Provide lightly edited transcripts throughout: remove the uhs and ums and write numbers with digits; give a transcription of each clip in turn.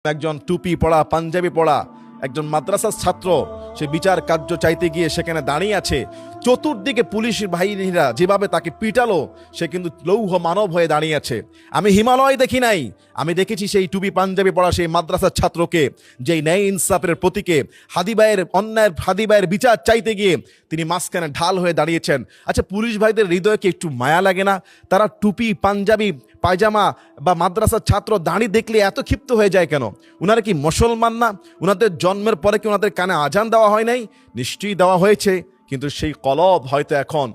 একজন টুপি পড়া পাঞ্জাবি পড়া একজন মাদ্রাসার ছাত্র সে বিচার কার্য চাইতে গিয়ে সেখানে দাঁড়িয়ে আছে। চতুর্দিকে পুলিশ বাহিনীরা যেভাবে তাকে পিটালো, সে কিন্তু লৌহ মানব হয়ে দাঁড়িয়ে আছে। আমি হিমালয় দেখি নাই, আমি দেখেছি সেই টুপি পাঞ্জাবি পড়া সেই মাদ্রাসার ছাত্রকে, যেই ন্যায় ইনসাফের প্রতীকে হাদিবাইয়ের বিচার চাইতে গিয়ে তিনি মাঝখানে ঢাল হয়ে দাঁড়িয়েছেন। আচ্ছা, পুলিশ ভাইদের হৃদয়কে একটু মায়া লাগে না? তারা টুপি পাঞ্জাবি পায়জামা বা মাদ্রাসার ছাত্র দাঁড়িয়ে দেখলে এত ক্ষিপ্ত হয়ে যায় কেন? উনারা কি মুসলমান না? উনাদের জন্মের পরে কি ওনাদের কানে আজান দেওয়া হয় নাই? নিশ্চয়ই দেওয়া হয়েছে, কিন্তু সেই কলব হয়তো এখন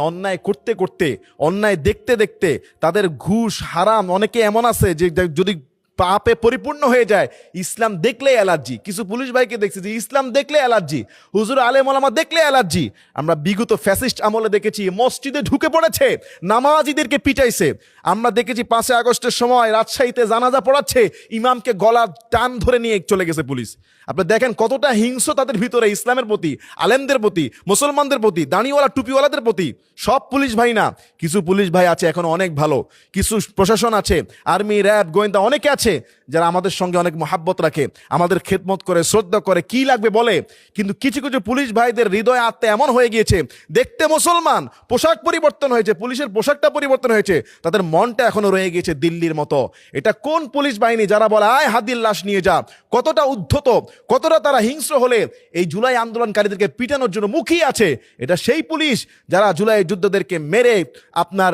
অন্যায় করতে করতে, অন্যায় দেখতে দেখতে তাদের ঘুষ হারাম, অনেকে এমন আছে যে যদি পাপে পরিপূর্ণ হয়ে যায়, ইসলাম দেখলে অ্যালার্জি। কিছু পুলিশ ভাইকে দেখছি যে ইসলাম দেখলে অ্যালার্জি, হুজুর আলেম ওলামা দেখলে অ্যালার্জি। আমরা বিগত ফ্যাসিস্ট আমলে দেখেছি মসজিদে ঢুকে পড়েছে, নামাজিদেরকে পিটাইছে। আমরা দেখেছি 5 আগস্টের সময় রাজশাহীতে জানাজা পড়াচ্ছে, ইমামকে গলা টান ধরে নিয়ে চলে গেছে পুলিশ। আপনি দেখেন কতটা হিংস্র তাদের ভিতরে, ইসলামের প্রতি, আলেমদের প্রতি, মুসলমানদের প্রতি, দাড়িওয়ালা টুপিওয়ালাদের প্রতি। সব পুলিশ ভাই না, কিছু পুলিশ ভাই আছে এখন অনেক ভালো, কিছু প্রশাসন আছে, আর্মি, র্যাব, গোয়েন্দা অনেকে আছে যারা আমাদের সঙ্গে অনেক মহাব্বত রাখে, আমাদের খেদমত করে, শ্রদ্ধা করে, কি লাগবে বলে। কিন্তু কিছু কিছু পুলিশ ভাইদের হৃদয় আত্মা এমন হয়ে গিয়েছে, দেখতে মুসলমান, পোশাক পরিবর্তন হয়েছে, পুলিশের পোশাকটা পরিবর্তন হয়েছে, তাদের মনটা এখনো রয়ে গিয়েছে দিল্লির মতো। এটা কোন পুলিশ বাহিনী যারা বলে আয় হাদির লাশ নিয়ে যা? কতটা উদ্ধত, কতটা তারা হিংস্র হলে এই জুলাই আন্দোলনকারীদেরকে পিটানোর জন্য মুখিয়ে আছে? এটা সেই পুলিশ যারা জুলাই যুদ্ধদেরকে মেরে আপনার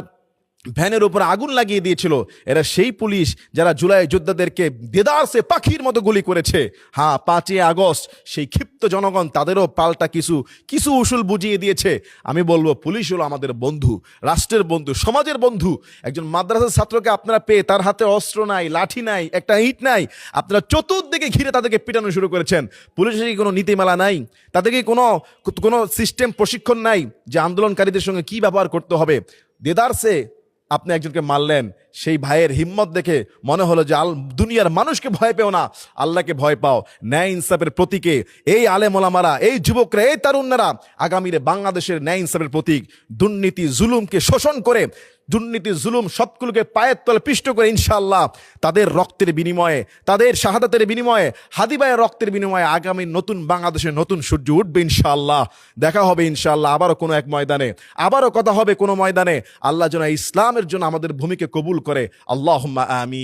ভ্যানের উপর আগুন লাগিয়ে দিয়েছিল। এরা সেই পুলিশ যারা জুলাই যোদ্ধাদেরকে দেদারসে পাখির মতো গুলি করেছে। হ্যাঁ, 5 আগস্ট সেই ক্ষিপ্ত জনগণ তাদেরও পাল্টা কিছু উসুল বুঝিয়ে দিয়েছে। আমি বলবো পুলিশ হলো আমাদের বন্ধু, রাষ্ট্রের বন্ধু, সমাজের বন্ধু। একজন মাদ্রাসার ছাত্রকে আপনারা পেয়ে তার হাতে অস্ত্র নাই, লাঠি নাই, একটা ইট নাই, আপনারা চতুর্দিকে ঘিরে তাদেরকে পিটানো শুরু করেছেন। পুলিশের কি কোনো নীতিমালা নাই? তাদেরকে কোনো সিস্টেম প্রশিক্ষণ নাই যে আন্দোলনকারীদের সঙ্গে কি ব্যবহার করতে হবে? দেদারসে আপনি একজনকে মারলেন, সেই ভাইয়ের হিম্মত দেখে মনে হলো যে দুনিয়ার মানুষকে ভয় পেও না, আল্লাহকে ভয় পাও। ন্যায় ইনসাফের প্রতীকে এই আলেম ওলামারা, এই যুবকরা, এই তারুণ্যরা আগামীরে বাংলাদেশের ন্যায় ইনসাফের প্রতীক। দুর্নীতি জুলুমকে শোষণ করে, দুর্নীতি জুলুম সবগুলোকে পায়ের তলে পিষ্ট করে ইনশাআল্লাহ তাদের রক্তের বিনিময়ে, তাদের শাহাদাতের বিনিময়ে, হাদিবায়ের রক্তের বিনিময়ে আগামী নতুন বাংলাদেশের নতুন সূর্য উঠবে ইনশাআল্লাহ। দেখা হবে ইনশাআল্লাহ আবারও কোনো এক ময়দানে, আবারও কথা হবে কোনো ময়দানে। আল্লাহ যেন ইসলামের জন্য আমাদের ভূমিকে কবুল করে। আল্লাহুম্মা আমিন।